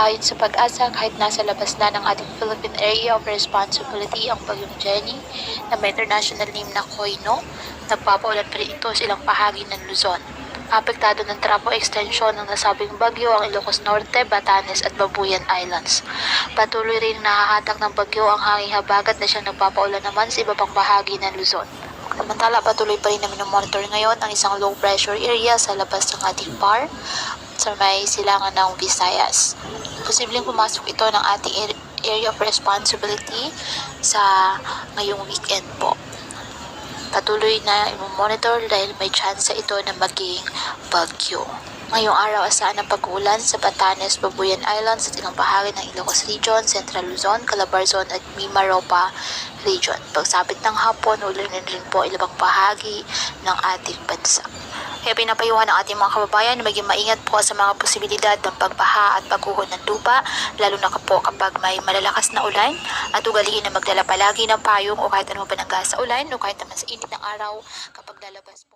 Ayon sa Pag-asa, kahit nasa labas na ng ating Philippine Area of Responsibility ang bagyong Jenny na may international name na Koino, nagpapaulan pa rin ito sa ilang bahagi ng Luzon. Apektado ng trapo extension ng nasabing bagyo ang Ilocos Norte, Batanes at Babuyan Islands. Patuloy rin nahahatak ng bagyo ang hanging habagat na siyang nagpapaulan naman sa iba pang bahagi ng Luzon. Samantala, patuloy pa rin namin monitor ngayon ang isang low pressure area sa labas ng ating PAR sa may silangan ng Visayas. Posibleng pumasok ito ng ating area of responsibility sa ngayong weekend po. Patuloy na i-monitor dahil may tsansa ito na maging bagyo. Ngayong araw, asahan ang pag-uulan sa Batanes, Babuyan Islands at ilang bahagi ng Ilocos Region, Central Luzon, Calabarzon at Mimaropa Region. Pagsapit ng hapon, ulan rin po ilang bahagi ng ating bansa. Kaya pinapayuhan ng ating mga kababayan na maging maingat po sa mga posibilidad ng pagbaha at pagguho ng lupa, lalo na po kapag may malalakas na ulan, at ugalihin na magdala palagi ng payong o kahit ano pa nangga sa ulan o kahit naman sa init ng araw kapag lalabas po.